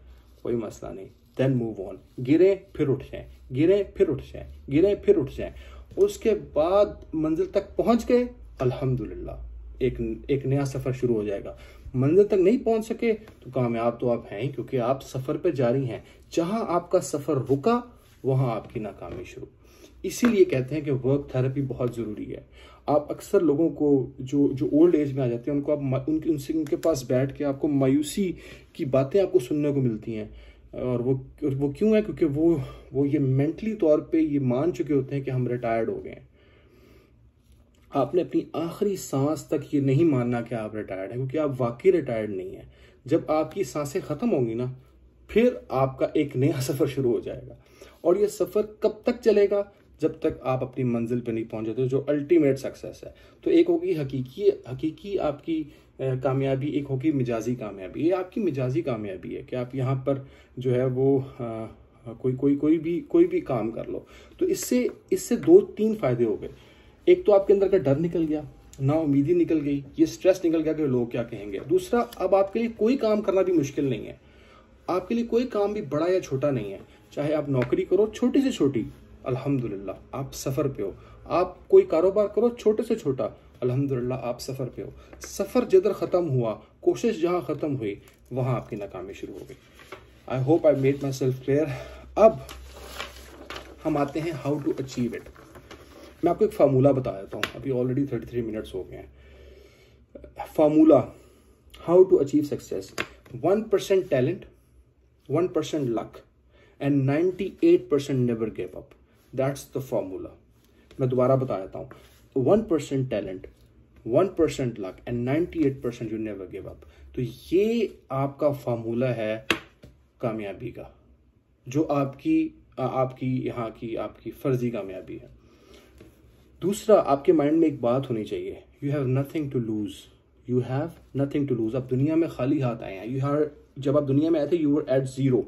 कोई मसला नहीं, देन मूव ऑन। गिरे फिर उठ जाएं, गिरे फिर उठ जाएं, गिरे फिर उठ जाएं। उसके बाद मंजिल तक पहुंच गए, अल्हम्दुलिल्लाह, एक नया सफ़र शुरू हो जाएगा। मंजिल तक नहीं पहुंच सके तो कामयाब तो आप हैं ही, क्योंकि आप सफ़र पे जारी हैं। जहां आपका सफ़र रुका वहां आपकी नाकामी शुरू। इसीलिए कहते हैं कि वर्क थेरेपी बहुत ज़रूरी है। आप अक्सर लोगों को जो ओल्ड एज में आ जाते हैं, उनको आप उनके पास बैठ के आपको मायूसी की बातें आपको सुनने को मिलती हैं। और वो क्यों है? क्योंकि वो ये मेंटली तौर पे ये मान चुके होते हैं कि हम रिटायर्ड हो गए हैं। आपने अपनी आखिरी सांस तक ये नहीं मानना कि आप रिटायर्ड हैं, क्योंकि आप वाकई रिटायर्ड नहीं हैं। जब आपकी सांसें ख़त्म होंगी ना, फिर आपका एक नया सफ़र शुरू हो जाएगा। और ये सफ़र कब तक चलेगा? जब तक आप अपनी मंजिल पे नहीं पहुंच जाते, जो अल्टीमेट सक्सेस है। तो एक होगी हकीकी आपकी कामयाबी, एक होगी मिजाजी कामयाबी। ये आपकी मिजाजी कामयाबी है कि आप यहाँ पर जो है वो कोई भी काम कर लो। तो इससे 2-3 फायदे हो गए। एक तो आपके अंदर का डर निकल गया, ना उम्मीदी निकल गई, ये स्ट्रेस निकल गया कि लोग क्या कहेंगे। दूसरा, अब आपके लिए कोई काम करना भी मुश्किल नहीं है। आपके लिए कोई काम भी बड़ा या छोटा नहीं है। चाहे आप नौकरी करो छोटी से छोटी, अल्हम्दुलिल्लाह आप सफ़र पे हो। आप कोई कारोबार करो छोटे से छोटा, अल्हम्दुलिल्लाह आप सफ़र पे हो। सफ़र जिधर ख़त्म हुआ, कोशिश जहाँ ख़त्म हुई, वहाँ आपकी नाकामी शुरू हो गई। I hope I made my self clear. अब हम आते हैं हाउ टू अचीव इट। मैं आपको एक फार्मूला बता देता हूँ। अभी ऑलरेडी 33 मिनट्स हो गए हैं। Formula how to achieve success: 1% talent, 1% luck and 98% never gave up. That's the formula. मैं दोबारा बता देता हूँ। 1% talent, 1% luck and 98% you never give up. तो ये आपका फार्मूला है कामयाबी का, जो आपकी यहाँ की आपकी फर्जी कामयाबी है। दूसरा, आपके माइंड में एक बात होनी चाहिए, you have nothing to lose. You have nothing to lose. आप दुनिया में खाली हाथ आए हैं। जब आप दुनिया में आए थे, यू वर एट जीरो।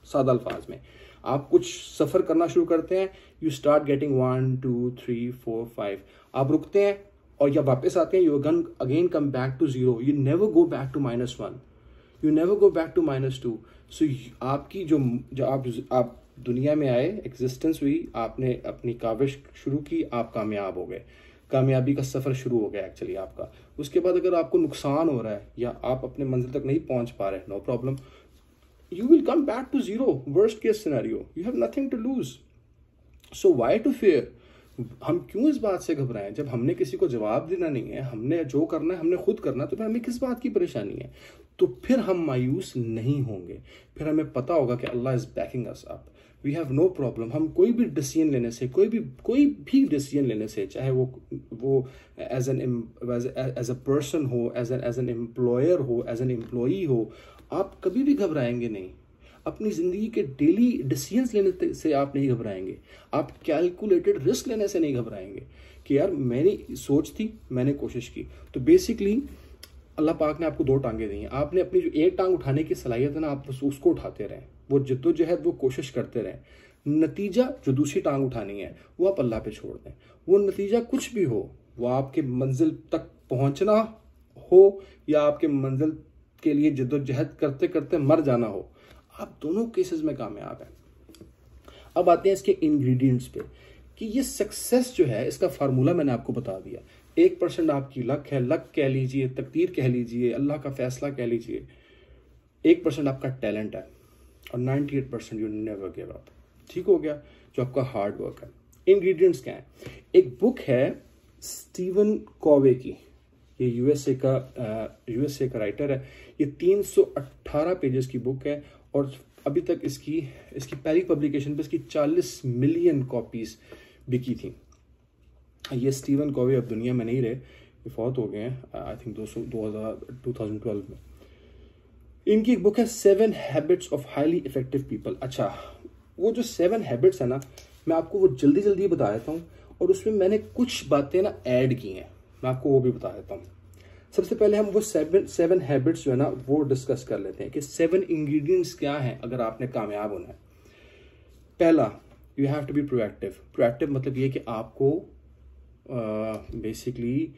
सादा अल्फाज में, आप कुछ सफ़र करना शुरू करते हैं, यू स्टार्ट गेटिंग 1 2 3 4 5। आप रुकते हैं और जब वापस आते हैं, you again come back to zero. You never go back to -1, you never go back to -2। So आपकी जो आप दुनिया में आए, एग्जिस्टेंस हुई, आपने अपनी काविश शुरू की, आप कामयाब हो गए। कामयाबी का सफ़र शुरू हो गया एक्चुअली आपका। उसके बाद अगर आपको नुकसान हो रहा है या आप अपने मंजिल तक नहीं पहुंच पा रहे, no problem, you will come back to zero, worst case scenario, you have nothing to lose, so why to fear. हम क्यों इस बात से घबराएं? जब हमने किसी को जवाब देना नहीं है, हमने जो करना है हमने खुद करना, तो फिर हमें किस बात की परेशानी है? तो फिर हम मायूस नहीं होंगे, फिर हमें पता होगा कि Allah is backing us up, we have no problem. हम कोई भी डिसीजन लेने से, कोई भी डिसीजन लेने से, चाहे वो एज अ पर्सन हो, एज एन एम्प्लॉयर हो, एज एन एम्प्लॉई हो, आप कभी भी घबराएंगे नहीं। अपनी ज़िंदगी के डेली डिसीजंस लेने से आप नहीं घबराएंगे, आप कैलकुलेटेड रिस्क लेने से नहीं घबराएंगे कि यार मैंने सोच थी, मैंने कोशिश की। तो बेसिकली अल्लाह पाक ने आपको दो टांगे दी हैं, आपने अपनी जो एक टांग उठाने की सलाहियत है ना, आप उसको उठाते रहें, वो जिद्दोजहद, वो कोशिश करते रहें। नतीजा जो दूसरी टांग उठानी है वो आप अल्लाह पे छोड़ दें। वो नतीजा कुछ भी हो, वो आपके मंजिल तक पहुंचना हो या आपके मंजिल के लिए जिद्दोजहद करते करते मर जाना हो, आप दोनों केसेस में कामयाब हैं। अब आते हैं इसके इंग्रेडिएंट्स पे कि ये सक्सेस जो है, इसका फार्मूला मैंने आपको बता दिया। 1% आपकी लक है, लक कह लीजिए, तकदीर कह लीजिए, अल्लाह का फैसला कह लीजिए। 1% आपका टैलेंट है और 98% यू नेवर गिव अप। ठीक हो गया, जो आपका हार्ड वर्क है। इंग्रेडिएंट्स क्या है? एक बुक है स्टीवन कॉवे की, ये यूएसए का राइटर है। ये 318 पेजेस की बुक है और अभी तक इसकी पहली पब्लिकेशन पे इसकी 40 मिलियन कॉपीज बिकी थी। ये स्टीवन कॉवे अब दुनिया में नहीं रहे, ये फौत हो गए हैं आई थिंक 2012 में। इनकी एक बुक है 7 habits of highly effective people. अच्छा, वो जो 7 हैबिट्स है ना, मैं आपको वो जल्दी बता देता हूँ, और उसमें मैंने कुछ बातें ना ऐड की हैं, मैं आपको वो भी बता देता हूँ। सबसे पहले हम वो 7 हैबिट्स जो है ना वो डिस्कस कर लेते हैं कि 7 इंग्रेडिएंट्स क्या हैं अगर आपने कामयाब होना है। पहला, you have to be proactive. Proactive मतलब ये कि आपको बेसिकली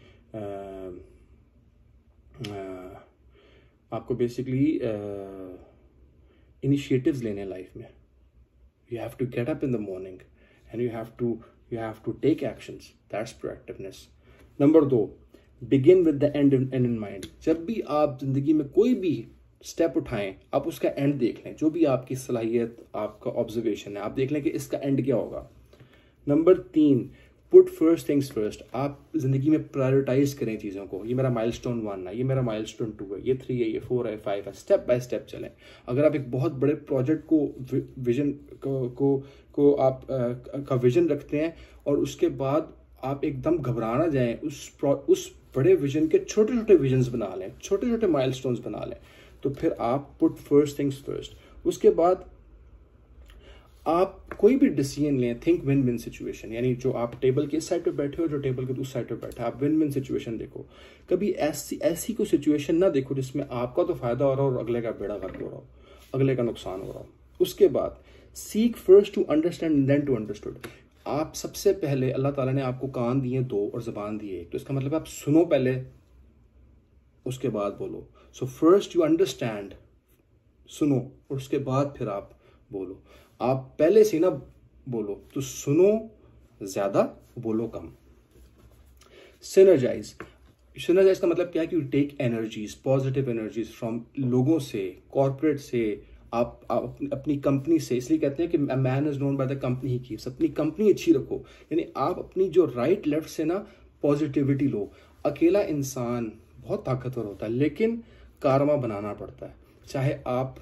इनिशिएटिव्स लेने लाइफ में। You have to get up in the morning and you have to take actions, that's proactiveness. Number 2, begin with the end in mind. जब भी आप जिंदगी में कोई भी स्टेप उठाएं, आप उसका एंड देख लें। जो भी आपकी सलाहियत, आपका ऑब्जर्वेशन है, आप देख लें कि इसका एंड क्या होगा। Number 3, put first things first. आप जिंदगी में प्रायोरिटाइज करें चीज़ों को। ये मेरा माइलस्टोन 1 है, ये मेरा माइलस्टोन 2 है, ये 3 है, ये 4 है, 5 है, स्टेप बाय स्टेप चलें। अगर आप एक बहुत बड़े प्रोजेक्ट को विजन को आप का विजन रखते हैं और उसके बाद आप एकदम घबरा ना जाएं, उस बड़े विजन के छोटे छोटे विजन्स बना लें, छोटे छोटे माइलस्टोन्स बना लें, तो फिर आप पुट फर्स्ट थिंग्स फर्स्ट। उसके बाद आप कोई भी डिसीजन लें, थिंक विन विन सिचुएशन, यानी जो आप टेबल के इस साइड पे बैठे हो, जो टेबल के उस साइड पे बैठा है, आप विन विन सिचुएशन देखो। कभी ऐसी कोई सिचुएशन ना देखो जिसमें आपका तो फायदा हो रहा हो और अगले का बेड़ा गर्क हो रहा हो, अगले का नुकसान हो रहा हो। उसके बाद seek first to understand then to understood. आप सबसे पहले, अल्लाह ताला ने आपको कान दिए 2 और ज़बान दी 1, तो इसका मतलब आप सुनो पहले, उसके बाद बोलो। सो फर्स्ट यू अंडरस्टैंड, सुनो, और उसके बाद फिर आप बोलो। आप पहले से ना बोलो, तो सुनो ज़्यादा, बोलो कम। सिनर्जाइज का मतलब क्या है कि you take energies, positive energies from लोगों से, कॉर्पोरेट से, आप अपनी कंपनी से। इसलिए कहते हैं कि man is known by the company he keeps. अपनी कंपनी अच्छी रखो, यानी आप अपनी जो राइट लेफ्ट से ना पॉजिटिविटी लो। अकेला इंसान बहुत ताकतवर होता है, लेकिन कारवा बनाना पड़ता है। चाहे आप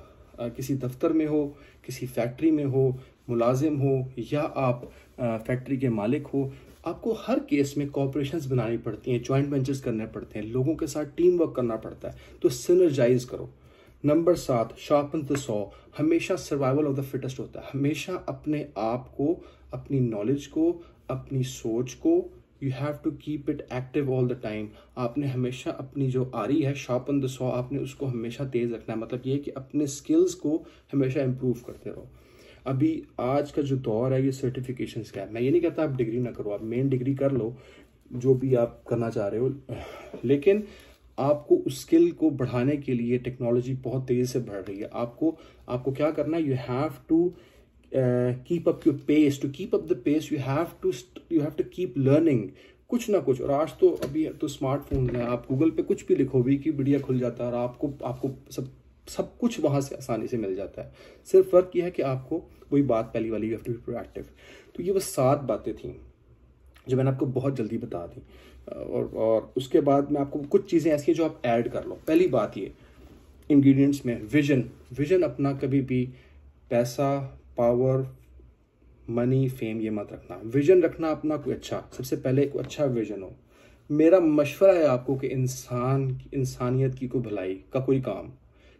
किसी दफ्तर में हो, किसी फैक्ट्री में हो, मुलाजिम हो, या आप फैक्ट्री के मालिक हो, आपको हर केस में कॉर्पोरेशंस बनानी पड़ती हैं, जॉइंट वेंचर्स करने पड़ते हैं, लोगों के साथ टीम वर्क करना पड़ता है। तो सिनर्जाइज करो। Number 7, sharpen the saw. हमेशा सर्वाइवल ऑफ द फिटेस्ट होता है। हमेशा अपने आप को, अपनी नॉलेज को, अपनी सोच को, you have to keep it active all the time. आपने हमेशा अपनी जो आरी है, शार्पन द सॉ, आपने उसको हमेशा तेज रखना है। मतलब ये कि अपने स्किल्स को हमेशा इम्प्रूव करते रहो। अभी आज का जो दौर है, ये सर्टिफिकेशंस का है। मैं ये नहीं कहता आप डिग्री ना करो, आप मेन डिग्री कर लो, जो भी आप करना चाह रहे हो, लेकिन आपको उस स्किल को बढ़ाने के लिए टेक्नोलॉजी बहुत तेजी से बढ़ रही है। आपको क्या करना है, you have to keep up your pace. To keep up the pace, you have to keep learning. कुछ ना कुछ। और आज तो अभी तो स्मार्टफोन है, आप गूगल पे कुछ भी लिखो विकिपीडिया खुल जाता है और आपको सब कुछ वहाँ से आसानी से मिल जाता है। सिर्फ फ़र्क यह है कि आपको वही बात पहली वाली, you have to be proactive. तो ये बस 7 बातें थी जो मैंने आपको बहुत जल्दी बता दी, और उसके बाद मैं आपको कुछ चीज़ें ऐसी हैं जो आप ऐड कर लो। पहली बात ये, इंग्रेडिएंट्स में विजन अपना कभी भी पैसा, पावर, मनी, फेम ये मत रखना। विजन रखना अपना कोई अच्छा, सबसे पहले एक अच्छा विजन हो। मेरा मशवरा है आपको कि इंसानियत की कोई भलाई का कोई काम,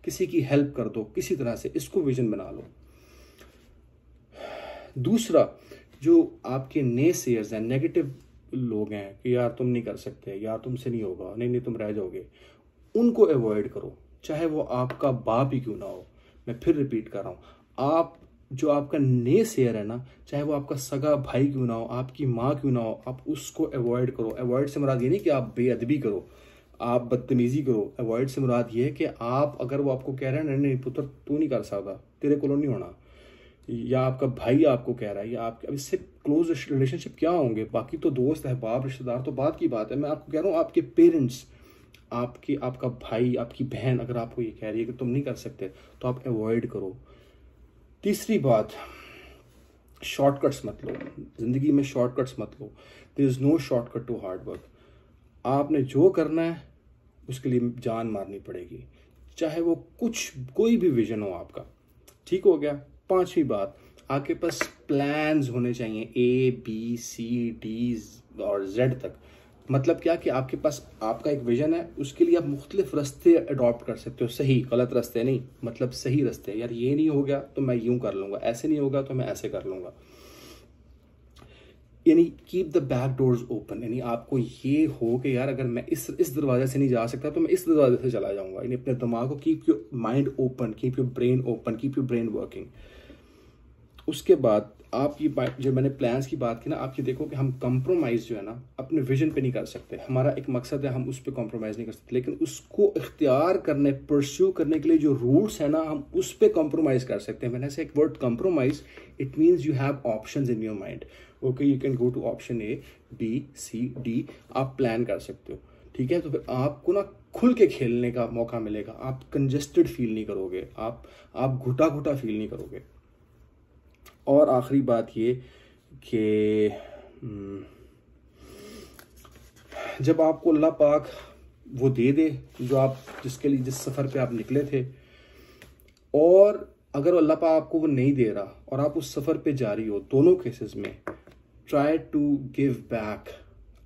किसी की हेल्प कर दो किसी तरह से, इसको विजन बना लो। दूसरा, जो आपके नेसेयर्स हैं, नेगेटिव लोग हैं कि यार तुम नहीं कर सकते, यार तुमसे नहीं होगा, नहीं तुम रह जाओगे, उनको अवॉइड करो, चाहे वो आपका बाप ही क्यों ना हो। मैं फिर रिपीट कर रहा हूँ, आप जो आपका नेसेयर है ना, चाहे वो आपका सगा भाई क्यों ना हो, आपकी माँ क्यों ना हो, आप उसको अवॉइड करो। अवॉइड से मुराद ये नहीं कि आप बेअदबी करो, आप बदतमीजी करो। अवॉइड से मुराद ये है कि आप, अगर वो आपको कह रहे हैं नहीं पुत्र तू नहीं कर सकता, तेरे को नहीं होना, या आपका भाई आपको कह रहा है, या आपके, अब इससे क्लोज रिलेशनशिप क्या होंगे, बाकी तो दोस्त है, बाप रिश्तेदार तो बात की बात है। मैं आपको कह रहा हूँ आपके पेरेंट्स, आपका भाई, आपकी बहन अगर आपको ये कह रही है कि तुम नहीं कर सकते, तो आप अवॉइड करो। तीसरी बात, शॉर्टकट्स मत लो जिंदगी में, शॉर्टकट्स मत लो। There is no shortcut to hard work. आपने जो करना है उसके लिए जान मारनी पड़ेगी, चाहे वो कोई भी विजन हो आपका। ठीक हो गया। 5वीं बात, आपके पास प्लान्स होने चाहिए, ABCD और Z तक। मतलब क्या कि आपके पास आपका एक विजन है, उसके लिए आप मुख्तलिफ रास्ते अडॉप्ट कर सकते हो। सही गलत रास्ते नहीं, मतलब सही रास्ते। यार ये नहीं हो गया तो मैं यूं कर लूंगा, ऐसे नहीं होगा तो मैं ऐसे कर लूंगा। यानी keep the back doors open, यानी आपको ये हो कि यार अगर मैं इस दरवाजे से नहीं जा सकता तो मैं इस दरवाजे से चला जाऊंगा। यानी अपने दिमाग को, keep your mind open, keep your brain open, keep your brain working. उसके बाद आप ये जब मैंने प्लान्स की बात की ना, आप ये देखो कि हम कंप्रोमाइज़ जो है ना अपने विजन पे नहीं कर सकते। हमारा एक मकसद है, हम उस पर कॉम्प्रोमाइज़ नहीं कर सकते, लेकिन उसको इख्तियार करने, परस्यू करने के लिए जो रूल्स है ना, हम उस पर कॉम्प्रोमाइज़ कर सकते हैं। मैंने ऐसे एक word compromise, it means you have options in your mind. Okay, you can go to option A, B, C, D, आप प्लान कर सकते हो। ठीक है, तो फिर आपको ना खुल के खेलने का मौका मिलेगा, आप कंजेस्टेड फील नहीं करोगे, आप घुटा घुटा फील नहीं करोगे। और आखिरी बात ये कि जब आपको अल्लाह पाक वो दे दे जो आप जिस सफ़र पे आप निकले थे, और अगर अल्लाह पाक आपको वो नहीं दे रहा और आप उस सफ़र पे जारी हो, दोनों केसेस में ट्राई टू गिव बैक।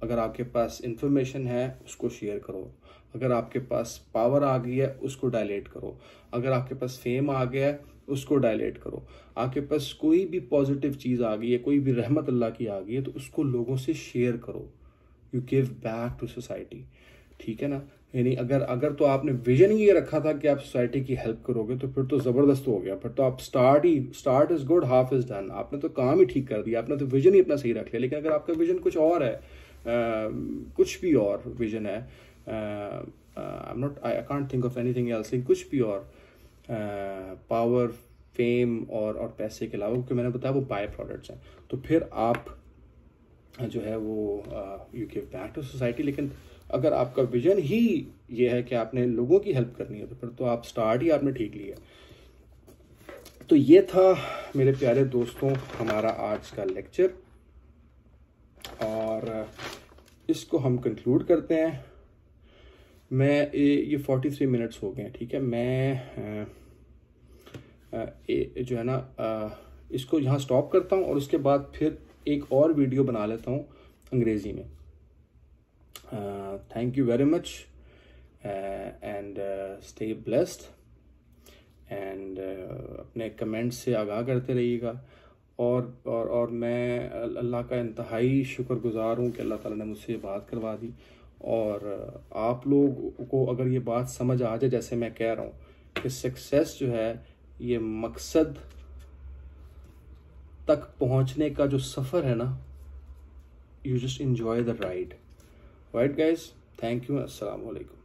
अगर आपके पास इंफॉर्मेशन है उसको शेयर करो, अगर आपके पास पावर आ गई है उसको डायलेट करो, अगर आपके पास फेम आ गया है उसको डायलेट करो, आपके पास कोई भी पॉजिटिव चीज़ आ गई है, कोई भी रहमत अल्लाह की आ गई है, तो उसको लोगों से शेयर करो। You give back to society. ठीक है ना। यानी अगर तो आपने विजन ही ये रखा था कि आप सोसाइटी की हेल्प करोगे, तो फिर तो ज़बरदस्त हो गया। फिर तो आप start is good, half is done. आपने तो काम ही ठीक कर दिया, आपने तो विजन ही अपना सही रख लिया। लेकिन अगर आपका विजन कुछ और है, कुछ भी और विजन है, I can't think of anything else, कुछ भी और, पावर, फेम और पैसे के अलावा, क्योंकि मैंने बताया वो बाय प्रोडक्ट्स हैं, तो फिर आप जो है वो you give back to society. लेकिन अगर आपका विजन ही ये है कि आपने लोगों की हेल्प करनी है, तो फिर तो आप स्टार्ट ही आपने ठीक लिया। तो ये था मेरे प्यारे दोस्तों हमारा आज का लेक्चर, और इसको हम कंक्लूड करते हैं। मैं ये 43 मिनट्स हो गए हैं। ठीक है, मैं जो है ना इसको यहाँ स्टॉप करता हूँ, और उसके बाद फिर एक और वीडियो बना लेता हूँ अंग्रेज़ी में। Thank you very much and stay blessed, and अपने कमेंट्स से आगाह करते रहिएगा। और मैं अल्लाह का इंतहाई शुक्रगुजार हूँ कि अल्लाह ताला ने मुझसे ये बात करवा दी। और आप लोग को अगर ये बात समझ आ जाए, जैसे मैं कह रहा हूँ कि सक्सेस जो है ये मकसद तक पहुंचने का जो सफ़र है ना, you just enjoy the ride. Right guys, thank you, अस्सलाम वालेकुम।